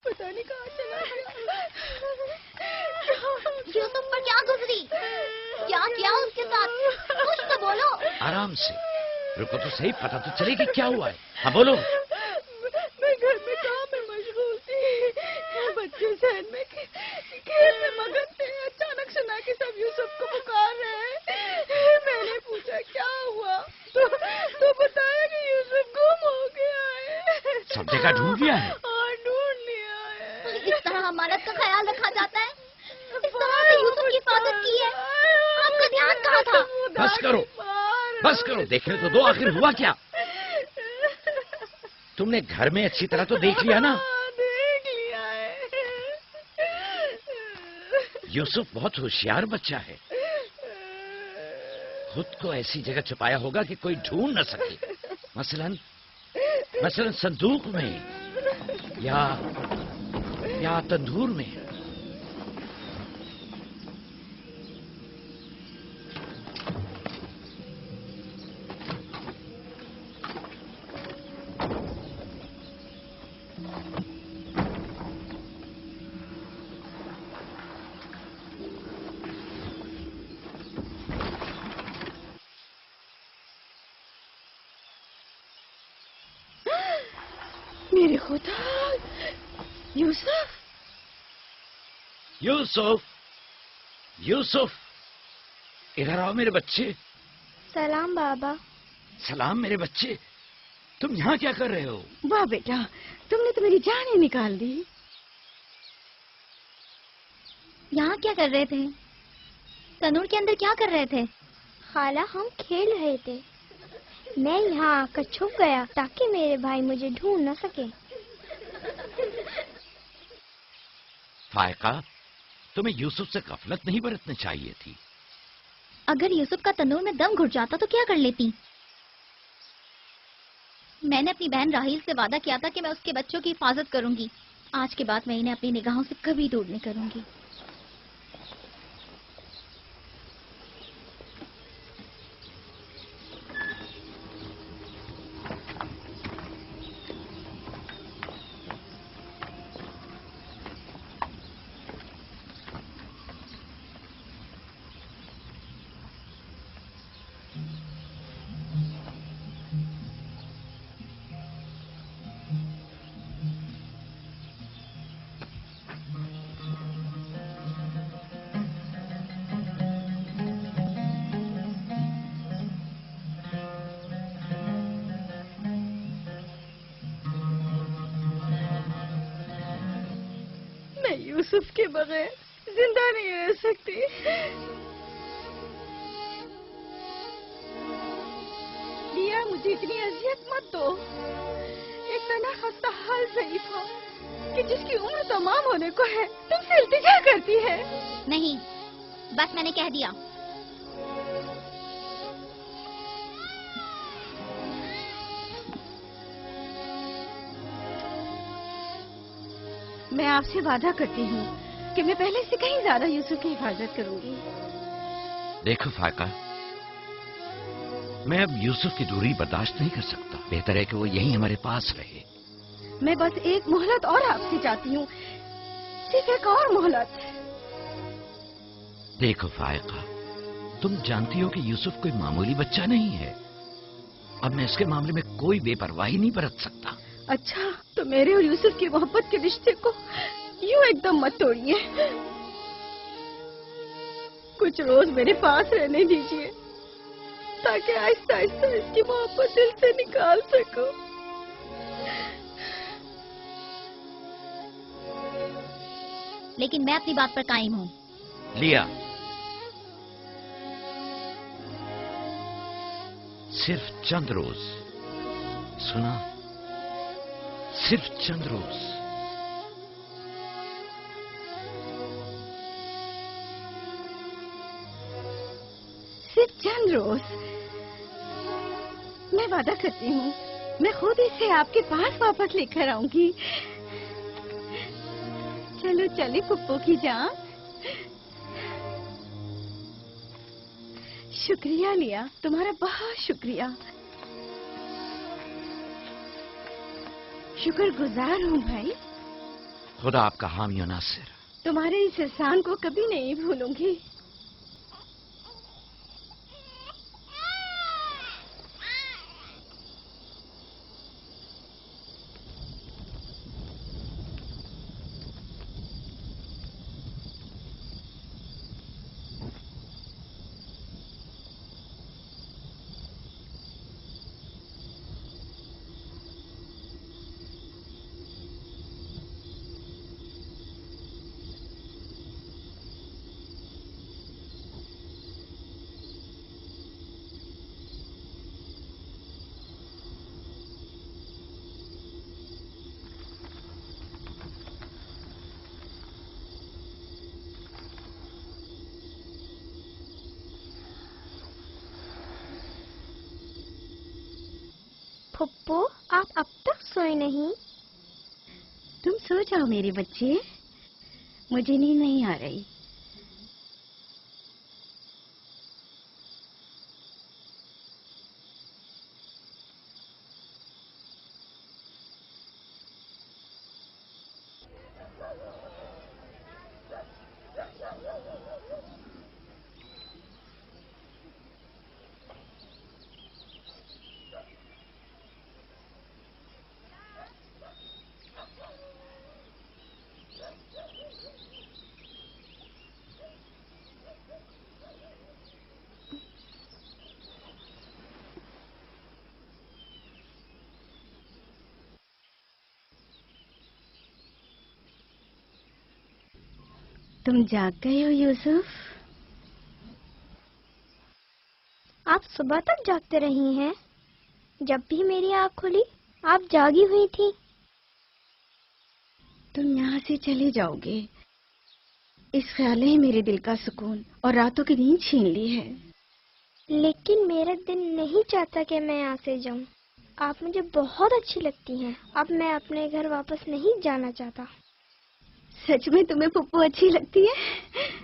پتہ نہیں کہاں چلا گیا۔ یوسف پر کیا گزری؟ کیا کیا اس کے ساتھ؟ کچھ تو بولو۔ آرام سے رکو تو صحیح، پتہ تو چلے کہ کیا ہوا ہے۔ ہاں بولو۔ میں گھر میں کام میں مشغول تھی، بچے ذہن میں کھیل میں مگن تھے، اچانک سنا کہ سب یوسف کو پکار رہے ہیں۔ میں نے پوچھا کیا ہوا تو بتایا کہ یوسف گم ہو گیا ہے۔ سب جگہ ڈھونڈ لیا ہے؟ ہاں ڈھونڈ لیا ہے۔ اس طرح امانت کا خیال رکھا جاتا ہے؟ اس طرح سے یوسف کی حفاظت کی ہے؟ آپ کا دھیان کہاں تھا؟ بس کرو بس کرو، دیکھنے تو دو آخر ہوا کیا؟ تم نے گھر میں اچھی طرح تو دیکھ لیا نا؟ دیکھ لیا ہے۔ یوسف بہت ہوشیار بچہ ہے، خود کو ایسی جگہ چھپایا ہوگا کہ کوئی ڈھونڈ نہ سکے، مثلا صندوق میں یا تندور میں۔ میرے خدا، یوسف! یوسف یوسف ادھر آؤ میرے بچے۔ سلام بابا۔ سلام میرے بچے، تم یہاں کیا کر رہے ہو؟ واہ بیٹا، تم نے تو میری جان ہی نکال دی۔ یہاں کیا کر رہے تھے؟ تنور کے اندر کیا کر رہے تھے؟ خالہ ہم کھیل رہے تھے، میں یہاں آ کر چھپ گیا تاکہ میرے بھائی مجھے ڈھونڈ نہ سکے۔ فائقہ، تمہیں یوسف سے غفلت نہیں برتنی چاہیے تھی۔ اگر یوسف کا تنور میں دم گھٹ جاتا تو کیا کر لیتی؟ میں نے اپنی بہن راہیل سے وعدہ کیا تھا کہ میں اس کے بچوں کی حفاظت کروں گی۔ آج کے بعد میں انہیں اپنی نگاہوں سے کبھی دور نہیں کروں گی۔ یوسف کے بغیر زندہ نہیں رہ سکتی۔ لیا، مجھے اتنی اذیت مت دو۔ ایک تنہا خستہ حال ضعیفہ کہ جس کی عمر تمام ہونے کو ہے تم سے التجا کرتی ہے۔ نہیں، بس میں نے کہہ دیا۔ میں آپ سے وعدہ کرتی ہوں کہ میں پہلے سے کہیں زیادہ یوسف کی حفاظت کروں گی۔ دیکھو فائقہ، میں اب یوسف کی دوری برداشت نہیں کر سکتا، بہتر ہے کہ وہ یہیں ہمارے پاس رہے۔ میں بس ایک مہلت اور آپ سے چاہتی ہوں، صرف ایک اور مہلت۔ دیکھو فائقہ، تم جانتی ہو کہ یوسف کوئی معمولی بچہ نہیں ہے، اب میں اس کے معاملے میں کوئی بے پرواہی نہیں برت سکتا۔ اچھا، تو میرے اور یوسف کی محبت کے رشتے کو یوں ایک دم مت توڑیے، کچھ روز میرے پاس رہنے دیجیے تاکہ آہستہ آہستہ اس کی محبت دل سے نکال سکوں۔ لیکن میں اپنی بات پر قائم ہوں۔ لیا، صرف چند روز، سنا، صرف چند روز۔ صرف چند روز؟ میں وعدہ کرتی ہوں میں خود اسے آپ کے پاس واپس لے کر آؤں گی۔ چلو چلی پپو کی جان۔ شکریہ لیا، تمہارا بہت شکریہ، شکر گزار ہوں بھائی۔ خدا آپ کا حامی و ناصر. تمہارے اس احسان کو کبھی نہیں بھولوں گی. پھپھو آپ اب تک سوئے نہیں؟ تم سو جاؤ میرے بچے، مجھے نیند نہیں آ رہی. تم جاگ گئے ہو یوسف؟ آپ صبح تک جاگتے رہی ہیں؟ جب بھی میری آنکھ کھلی آپ جاگی ہوئی تھی. تم یہاں سے چلے جاؤ گے، اس خیال نے میرے دل کا سکون اور راتوں کی نیند چھین لی ہے. لیکن میرا دل نہیں چاہتا کہ میں یہاں سے جاؤں. آپ مجھے بہت اچھی لگتی ہیں. اب میں اپنے گھر واپس نہیں جانا چاہتا. سچ میں تمہیں پھپھو اچھی لگتی ہے؟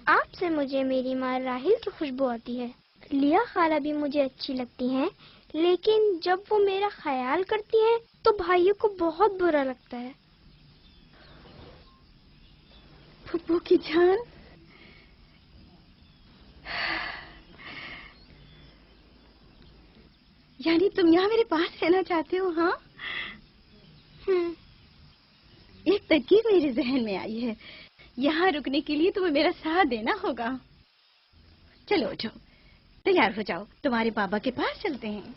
آپ سے مجھے میری ماں راحیل کی خوشبو آتی ہے. لیا خالہ بھی مجھے اچھی لگتی ہیں، لیکن جب وہ میرا خیال کرتی ہیں تو بھائیوں کو بہت برا لگتا ہے. پھپھو کی جان، یعنی تم یہاں میرے پاس رہنا چاہتے ہو؟ ہاں، ایک ترکیب میرے ذہن میں آئی ہے. یہاں رکنے کے لیے تمہیں میرا ساتھ دینا ہوگا. چلو اٹھو، تیار ہو جاؤ، تمہارے بابا کے پاس چلتے ہیں.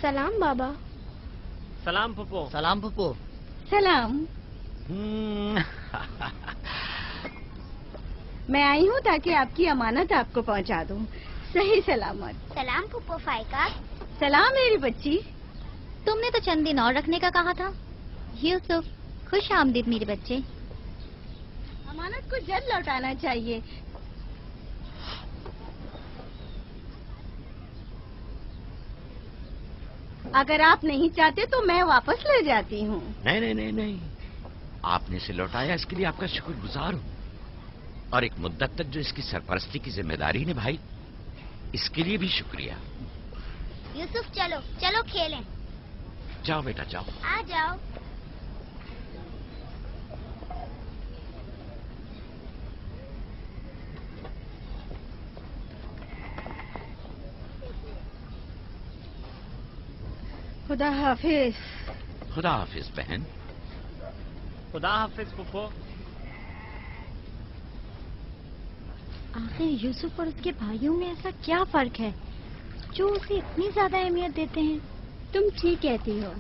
سلام بابا. سلام پھپھو. سلام پھپھو. سلام. میں آئی ہوں تاکہ آپ کی امانت آپ کو پہنچا دوں صحیح سلامت. سلام پھپھو فائقہ. سلام میری بچی. تم نے تو چند دن اور رکھنے کا کہا تھا. یوسف خوش آمدید میرے بچے. امانت کو جلد لوٹانا چاہیے. اگر آپ نہیں چاہتے تو میں واپس لے جاتی ہوں. نہیں نہیں نہیں نہیں، آپ نے اسے لوٹایا، اس کے لیے آپ کا شکر گزار ہوں. اور ایک مدت تک جو اس کی سرپرستی کی ذمہ داری نبھائی، اس کے لیے بھی شکریہ. یوسف چلو چلو کھیلیں. جاؤ بیٹا جاؤ. آ جاؤ. خدا حافظ. خدا حافظ بہن. خدا حافظ پھپھو. آخر یوسف اور اس کے بھائیوں میں ایسا کیا فرق ہے جو اسے اتنی زیادہ اہمیت دیتے ہیں؟ تم ٹھیک کہتی ہو.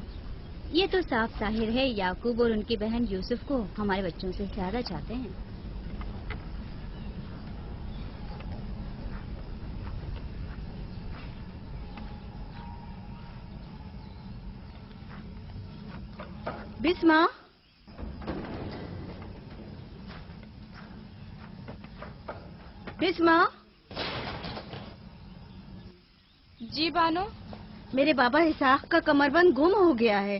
یہ تو صاف ظاہر ہے یعقوب اور ان کی بہن یوسف کو ہمارے بچوں سے زیادہ چاہتے ہیں. بسمہ، بسمہ. جی بانو. میرے بابا اسحاق کا کمر بند گم ہو گیا ہے.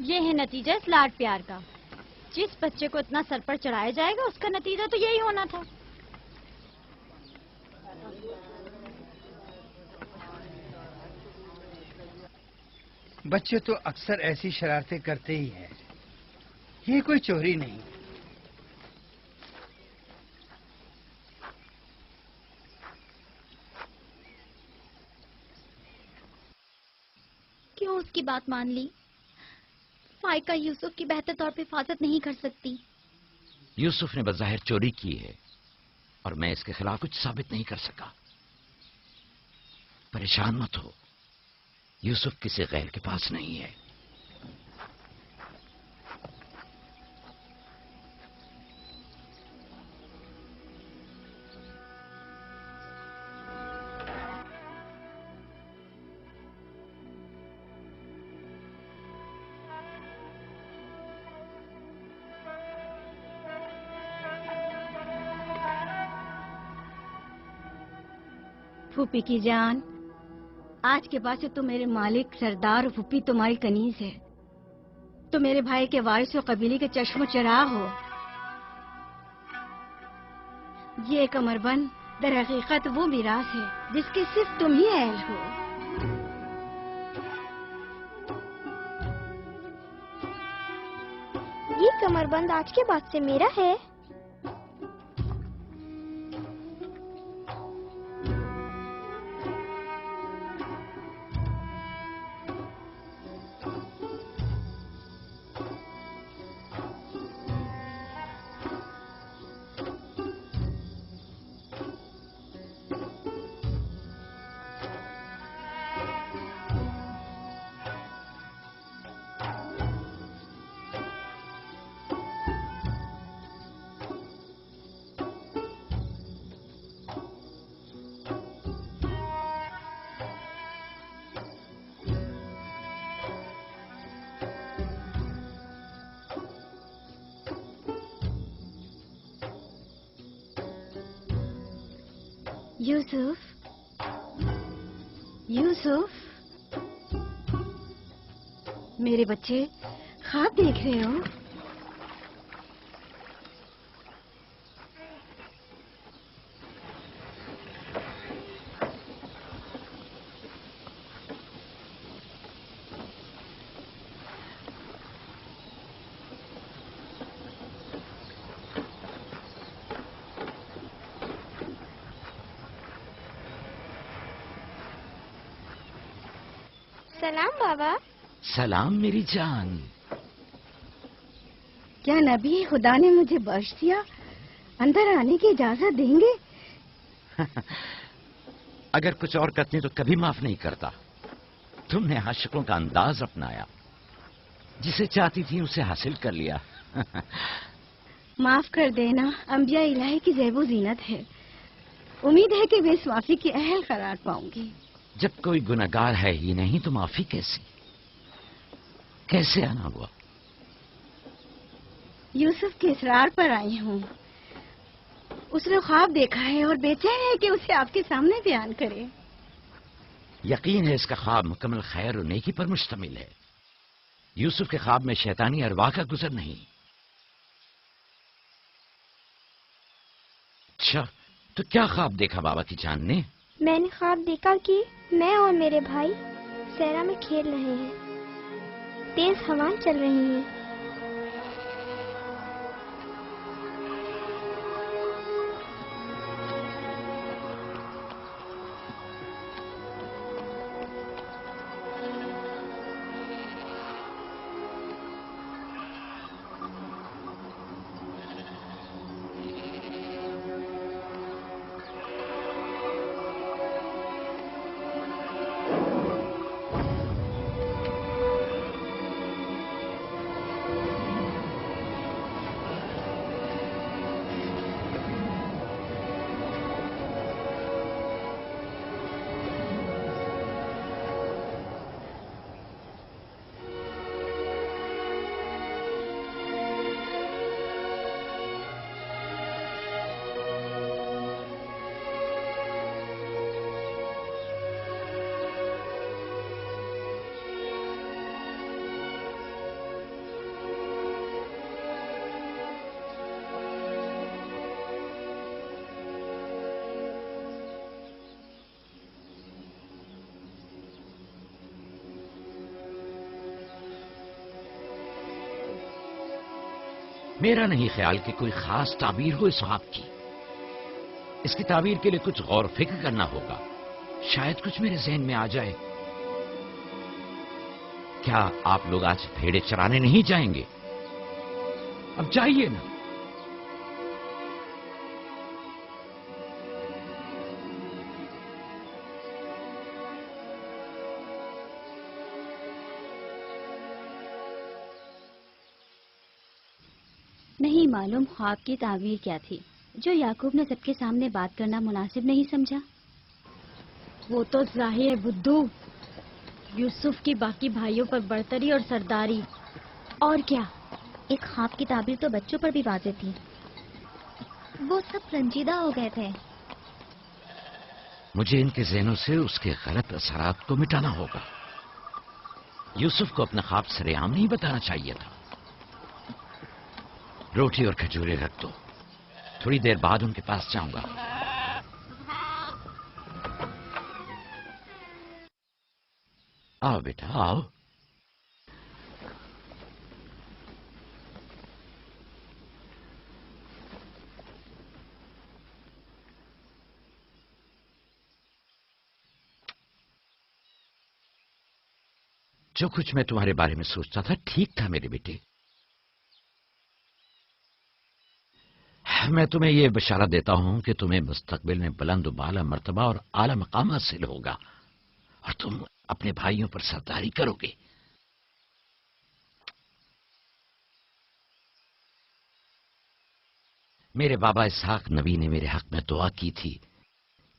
یہ ہے نتیجہ اس لاڈ پیار کا. جس بچے کو اتنا سر پر چڑھایا جائے گا اس کا نتیجہ تو یہی ہونا تھا. بچے تو اکثر ایسی شرارتیں کرتے ہی ہیں. یہ کوئی چوری نہیں. کیوں اس کی بات مان لی؟ فائقہ یوسف کی بہتر طور پہ حفاظت نہیں کر سکتی. یوسف نے بظاہر چوری کی ہے اور میں اس کے خلاف کچھ ثابت نہیں کر سکا. پریشان مت ہو، یوسف کسی غیر کے پاس نہیں ہے. پھوپھی کی جان، آج کے بعد سے تو میرے مالک سردار اور پھوپھی تمہاری کنیز ہے. تو میرے بھائی کے وارث و قبیلے کے چشم و چراغ ہو. یہ کمربند در حقیقت وہ میراث ہے جس کے صرف تم ہی اہل ہو. یہ کمربند آج کے بعد سے میرا ہے. یوسف، یوسف، میرے بچے خواب دیکھ رہے ہو؟ سلام بابا. سلام میری جان. کیا نبی خدا نے مجھے بخش دیا؟ اندر آنے کی اجازت دیں گے؟ اگر کچھ اور کرتی تو کبھی معاف نہیں کرتا. تم نے عاشقوں کا انداز اپنایا، جسے چاہتی تھی اسے حاصل کر لیا. معاف کر دینا انبیاء الہی کی زیب و زینت ہے. امید ہے کہ میں اس معافی کی اہل قرار پاؤں گی. جب کوئی گناہگار ہے ہی نہیں تو معافی کیسے آنا ہوا؟ یوسف کے اصرار پر آئی ہوں. اس نے خواب دیکھا ہے اور بے چین ہے کہ اسے آپ کے سامنے بیان کرے. یقین ہے اس کا خواب مکمل خیر اور نیکی پر مشتمل ہے. یوسف کے خواب میں شیطانی ارواح کا گزر نہیں. اچھا، تو کیا خواب دیکھا بابا کی جان نے؟ میں نے خواب دیکھا کہ میں اور میرے بھائی صحرا میں کھیل رہے ہیں. تیز ہوائیں چل رہی ہیں. میرا نہیں خیال کہ کوئی خاص تعبیر ہو اس خواب کی. اس کی تعبیر کے لیے کچھ غور و فکر کرنا ہوگا. شاید کچھ میرے ذہن میں آ جائے. کیا آپ لوگ آج بھیڑے چرانے نہیں جائیں گے؟ اب جائیے نا. نہیں معلوم خواب کی تعبیر کیا تھی جو یعقوب نے سب کے سامنے بات کرنا مناسب نہیں سمجھا. وہ تو ظاہر ہے بدھو، یوسف کی باقی بھائیوں پر برتری اور سرداری. اور کیا، ایک خواب کی تعبیر تو بچوں پر بھی واضح تھی. وہ سب رنجیدہ ہو گئے تھے. مجھے ان کے ذہنوں سے اس کے غلط اثرات کو مٹانا ہوگا. یوسف کو اپنا خواب سر عام نہیں بتانا چاہیے تھا. روٹی اور کھجورے رکھ دو، تھوڑی دیر بعد ان کے پاس جاؤں گا. آؤ بیٹا آؤ. جو کچھ میں تمہارے بارے میں سوچتا تھا ٹھیک تھا میرے بیٹے. میں تمہیں یہ بشارت دیتا ہوں کہ تمہیں مستقبل میں بلند و بالا مرتبہ اور اعلی مقام حاصل ہوگا اور تم اپنے بھائیوں پر سرداری کرو گے. میرے بابا اسحاق نبی نے میرے حق میں دعا کی تھی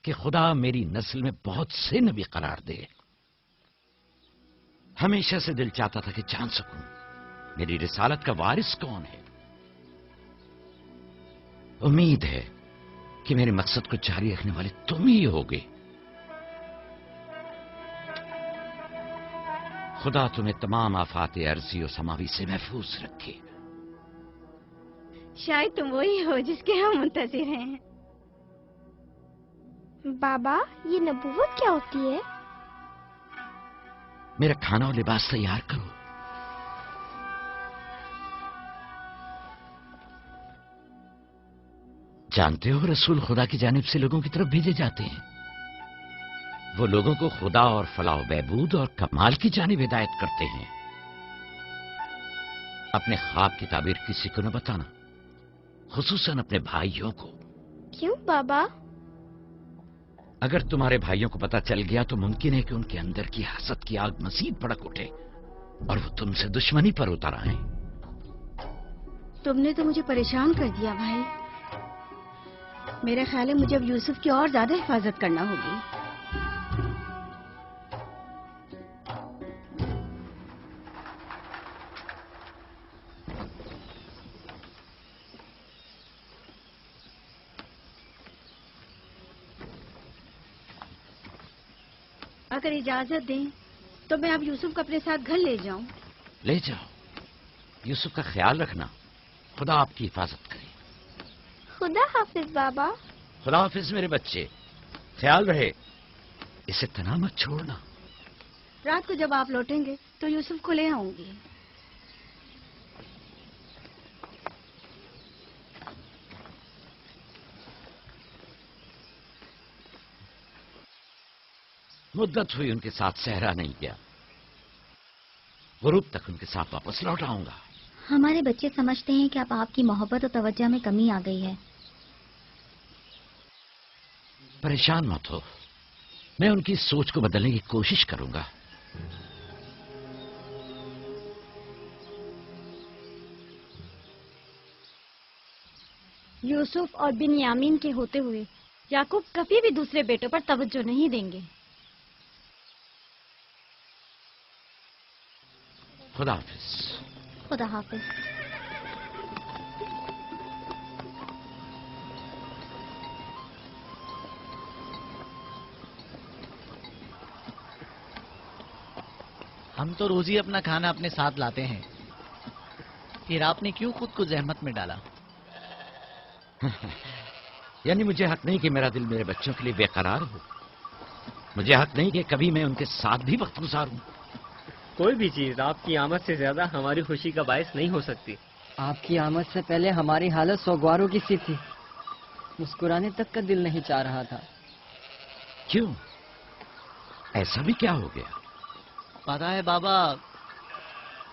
کہ خدا میری نسل میں بہت سے نبی قرار دے. ہمیشہ سے دل چاہتا تھا کہ جان سکوں میری رسالت کا وارث کون ہے. امید ہے کہ میرے مقصد کو جاری رکھنے والے تم ہی ہوگے. خدا تمہیں تمام آفات ارضی و سماوی سے محفوظ رکھے. شاید تم وہی ہو جس کے ہم منتظر ہیں. بابا یہ نبوت کیا ہوتی ہے؟ میرا کھانا اور لباس تیار کرو. جانتے ہو رسول خدا کی جانب سے لوگوں کی طرف بھیجے جاتے ہیں. وہ لوگوں کو خدا اور فلاح و بہبود اور کمال کی جانب ہدایت کرتے ہیں. اپنے خواب کی تعبیر کسی کو نہ بتانا، خصوصاً اپنے بھائیوں کو. کیوں بابا؟ اگر تمہارے بھائیوں کو پتہ چل گیا تو ممکن ہے کہ ان کے اندر کی حسد کی آگ مزید بھڑک اٹھے اور وہ تم سے دشمنی پر اتر آئیں. تم نے تو مجھے پریشان کر دیا بھائی. میرا خیال ہے مجھے اب یوسف کی اور زیادہ حفاظت کرنا ہوگی. اگر اجازت دیں تو میں اب یوسف کو اپنے ساتھ گھر لے جاؤں. لے جاؤ. یوسف کا خیال رکھنا. خدا آپ کی حفاظت کرے. خدا حافظ بابا. خدا حافظ میرے بچے. خیال رہے اسے تنہا مت چھوڑنا. رات کو جب آپ لوٹیں گے تو یوسف کو لے آؤں گی. مدت ہوئی ان کے ساتھ صحرا نہیں گیا. غروب تک ان کے ساتھ واپس لوٹ آؤں گا. ہمارے بچے سمجھتے ہیں کہ اب آپ کی محبت اور توجہ میں کمی آ گئی ہے. پریشان مت ہو، میں ان کی سوچ کو بدلنے کی کوشش کروں گا. یوسف اور بنیامین کے ہوتے ہوئے یعقوب کبھی بھی دوسرے بیٹوں پر توجہ نہیں دیں گے. خدا حافظ. خدا حافظ. ہم تو روز ہی اپنا کھانا اپنے ساتھ لاتے ہیں، پھر آپ نے کیوں خود کو زحمت میں ڈالا؟ یعنی مجھے حق نہیں کہ میرا دل میرے بچوں کے لیے بے قرار ہو. مجھے حق نہیں کہ کبھی میں ان کے ساتھ بھی وقت گزاروں. کوئی بھی چیز آپ کی آمد سے زیادہ ہماری خوشی کا باعث نہیں ہو سکتی. آپ کی آمد سے پہلے ہماری حالت سوگواروں کی سی تھی. مسکرانے تک کا دل نہیں چاہ رہا تھا. کیوں؟ ایسا بھی کیا ہو گیا؟ پتا ہے بابا،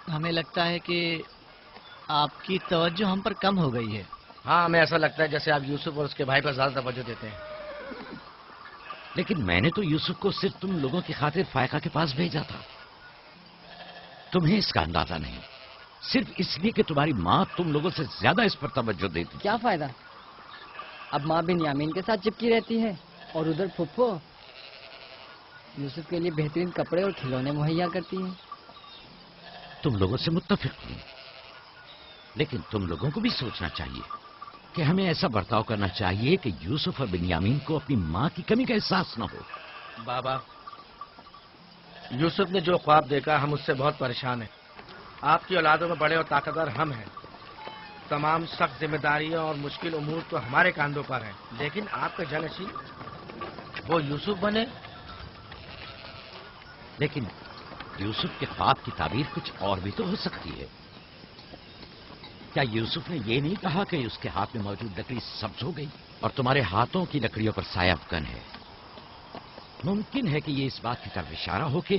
ہمیں لگتا ہے کہ آپ کی توجہ ہم پر کم ہو گئی ہے. ہاں، ہمیں ایسا لگتا ہے جیسے آپ یوسف اور اس کے بھائی پر زیادہ توجہ دیتے ہیں. لیکن میں نے تو یوسف کو صرف تم لوگوں کی خاطر فائقہ کے پاس بھیجا تھا. تمہیں اس کا اندازہ نہیں، صرف اس لیے کہ تمہاری ماں تم لوگوں سے زیادہ اس پر توجہ دیتی. کیا فائدہ؟ اب ماں بنیامین کے ساتھ چپکی رہتی ہے اور ادھر پھپھو یوسف کے لیے بہترین کپڑے اور کھلونے مہیا کرتی ہیں. تم لوگوں سے متفق ہوں، لیکن تم لوگوں کو بھی سوچنا چاہیے کہ ہمیں ایسا برتاؤ کرنا چاہیے کہ یوسف اور بنیامین کو اپنی ماں کی کمی کا احساس نہ ہو. بابا، یوسف نے جو خواب دیکھا ہم اس سے بہت پریشان ہیں. آپ کی اولادوں میں بڑے اور طاقتور ہم ہیں. تمام سخت ذمہ داریاں اور مشکل امور تو ہمارے کاندھوں پر ہیں، لیکن آپ کا جانشین وہ یوسف بنے. لیکن یوسف کے خواب کی تعبیر کچھ اور بھی تو ہو سکتی ہے. کیا یوسف نے یہ نہیں کہا کہ اس کے ہاتھ میں موجود لکڑی سبز ہو گئی اور تمہارے ہاتھوں کی لکڑیوں پر سایہ افکن ہے؟ ممکن ہے کہ یہ اس بات کی طرف اشارہ ہو کہ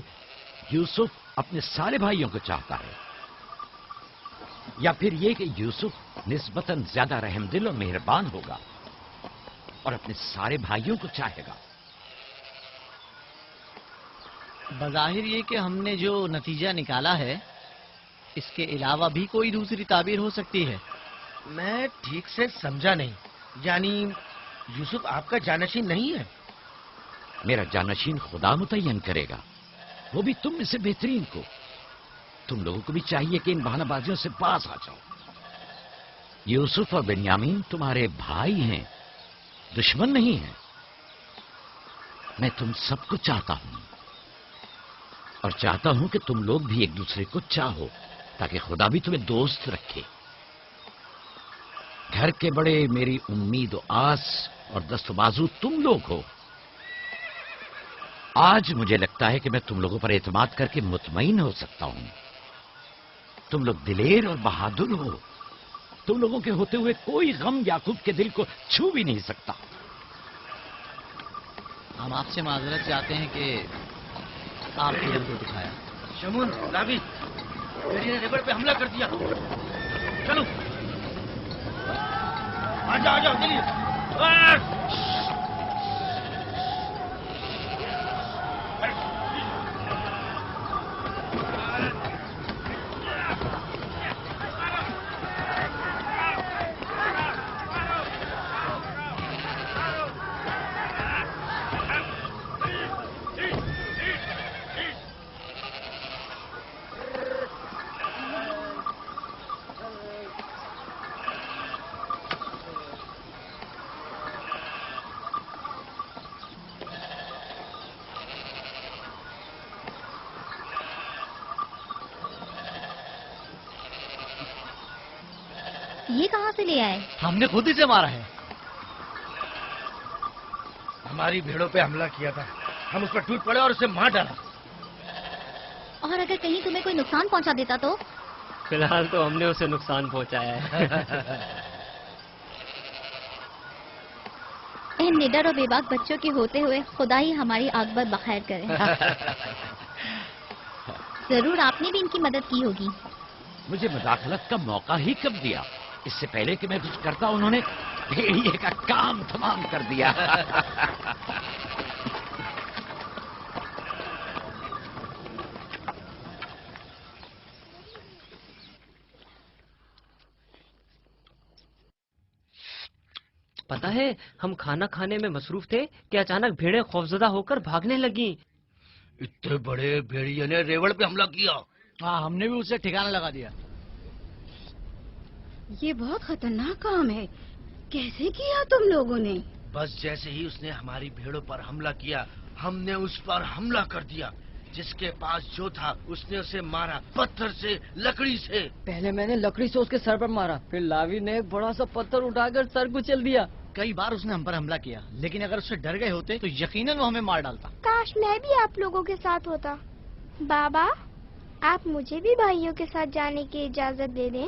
یوسف اپنے سارے بھائیوں کو چاہتا ہے، یا پھر یہ کہ یوسف نسبتاً زیادہ رحم دل اور مہربان ہوگا اور اپنے سارے بھائیوں کو چاہے گا. بظاہر یہ کہ ہم نے جو نتیجہ نکالا ہے اس کے علاوہ بھی کوئی دوسری تعبیر ہو سکتی ہے. میں ٹھیک سے سمجھا نہیں. یعنی یوسف آپ کا جانشین نہیں ہے؟ میرا جانشین خدا متعین کرے گا، وہ بھی تم میں سے بہترین کو. تم لوگوں کو بھی چاہیے کہ ان بہانہ بازیوں سے باز آ جاؤ. یوسف اور بنیامین تمہارے بھائی ہیں، دشمن نہیں ہیں. میں تم سب کو چاہتا ہوں اور چاہتا ہوں کہ تم لوگ بھی ایک دوسرے کو چاہو تاکہ خدا بھی تمہیں دوست رکھے. گھر کے بڑے میری امید و آس اور دست و بازو تم لوگ ہو. آج مجھے لگتا ہے کہ میں تم لوگوں پر اعتماد کر کے مطمئن ہو سکتا ہوں. تم لوگ دلیر اور بہادر ہو. تم لوگوں کے ہوتے ہوئے کوئی غم یعقوب کے دل کو چھو بھی نہیں سکتا. ہم آپ سے معذرت چاہتے ہیں کہ آپ نے دل کو دکھایا. شمون، لاوی، میری نے ریبڑ پہ حملہ کر دیا. چلو آ جاؤ چلیے. یہ کہاں سے لے آئے؟ ہم نے خود ہی سے مارا ہے. ہماری بھیڑوں پہ حملہ کیا تھا، ہم اس پر ٹوٹ پڑے اور اسے مار ڈالا. اور اگر کہیں تمہیں کوئی نقصان پہنچا دیتا تو؟ فی الحال تو ہم نے اسے نقصان پہنچایا ہے. ان نڈر اور بے باک بچوں کے ہوتے ہوئے خدا ہی ہماری عاقبت بخیر کرے. ضرور آپ نے بھی ان کی مدد کی ہوگی. مجھے مداخلت کا موقع ہی کب دیا؟ اس سے پہلے کہ میں کچھ کرتا انہوں نے بھیڑیے کا کام تمام کر دیا. پتا ہے ہم کھانا کھانے میں مصروف تھے کہ اچانک بھیڑیں خوفزدہ ہو کر بھاگنے لگیں. اتنے بڑے بھیڑیے نے ریوڑ پہ حملہ کیا. ہاں، ہم نے بھی اسے ٹھکانہ لگا دیا. یہ بہت خطرناک کام ہے. کیسے کیا تم لوگوں نے؟ بس جیسے ہی اس نے ہماری بھیڑوں پر حملہ کیا ہم نے اس پر حملہ کر دیا. جس کے پاس جو تھا اس نے اسے مارا، پتھر سے، لکڑی سے. پہلے میں نے لکڑی سے اس کے سر پر مارا، پھر لاوی نے ایک بڑا سا پتھر اٹھا کر سر کچل دیا. کئی بار اس نے ہم پر حملہ کیا، لیکن اگر اس سے ڈر گئے ہوتے تو یقیناً وہ ہمیں مار ڈالتا. کاش میں بھی آپ لوگوں کے ساتھ ہوتا. بابا، آپ مجھے بھی بھائیوں کے ساتھ جانے کی اجازت دے دیں.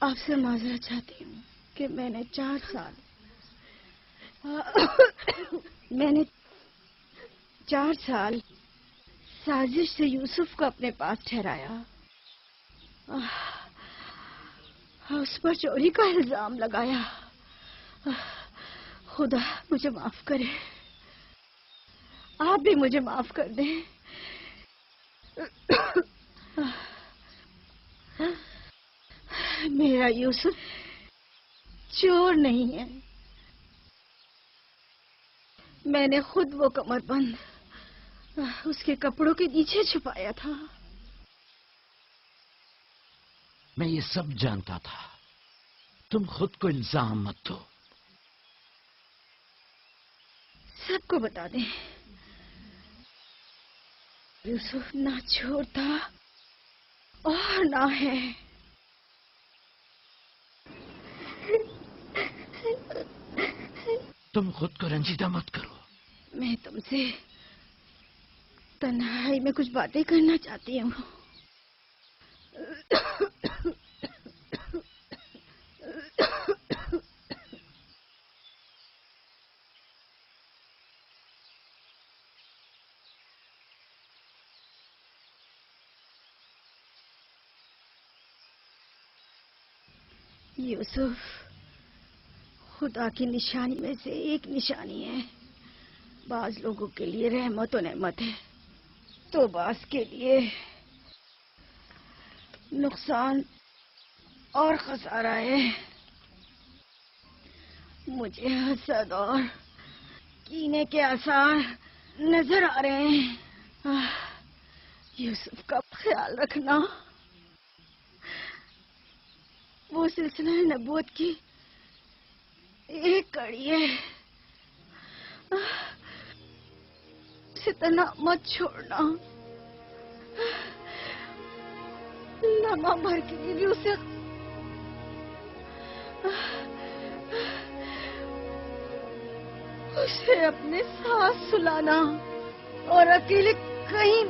آپ سے معذرت چاہتی ہوں کہ میں نے 4 سال سازش سے یوسف کو اپنے پاس ٹھہرایا، اس پر چوری کا الزام لگایا۔ خدا مجھے معاف کرے، آپ بھی مجھے معاف کر دیں۔ میرا یوسف چور نہیں ہے، میں نے خود وہ کمر بند اس کے کپڑوں کے نیچے چھپایا تھا۔ میں یہ سب جانتا تھا، تم خود کو الزام مت دو۔ سب کو بتا دیں، یوسف نہ چور تھا اور نہ ہے۔ تم خود کو رنجیدہ مت کرو۔ میں تم سے تنہائی میں کچھ باتیں کرنا چاہتی ہوں۔ یوسف خدا کی نشانی میں سے ایک نشانی ہے۔ بعض لوگوں کے لیے رحمت و نعمت ہے تو بعض کے لیے نقصان اور خسارہ ہے۔ مجھے حسد اور کینے کے آثار نظر آ رہے ہیں۔ یوسف کا خیال رکھنا، وہ سلسلہ نبوت کی ایک کڑی ہے، اسے تنہا مت چھوڑنا۔ لمحہ بھر کے لیے بھی اسے اپنے ساتھ سلانا اور اکیلے کہیں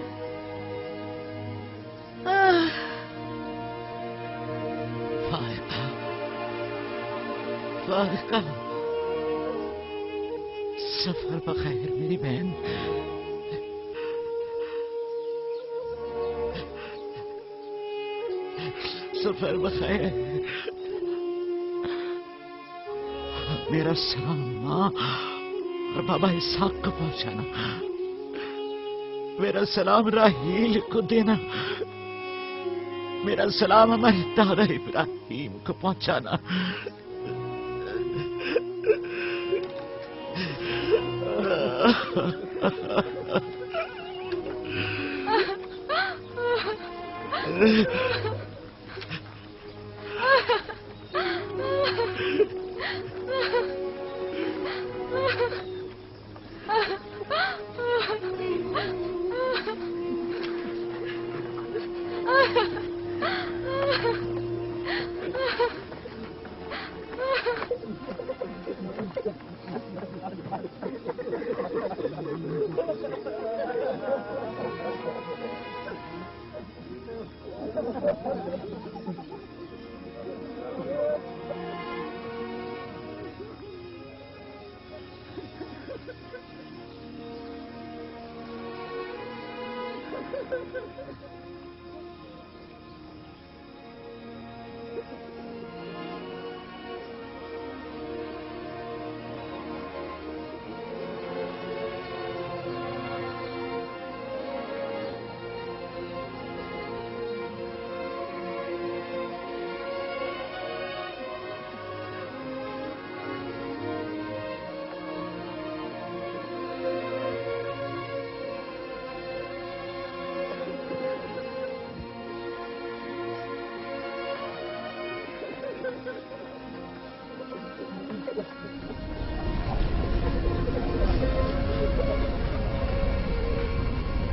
فائقہ، سفر بخیر میری بہن۔ سفر بخیر۔ میرا سلام ماں اور بابا اسحاق کو پہنچانا، میرا سلام راہیل کو دینا، میرا سلام ہمارے دادا ابراہیم کو پہنچانا۔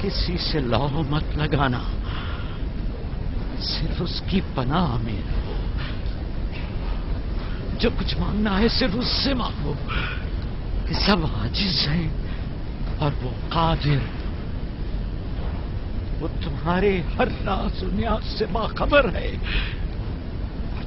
کسی سے لو مت لگانا، صرف اس کی پناہ میں رہو۔ جو کچھ مانگنا ہے صرف اس سے مانگو کہ سب عاجز ہیں اور وہ قادر، وہ تمہارے ہر راز و نیاز سے باخبر ہے اور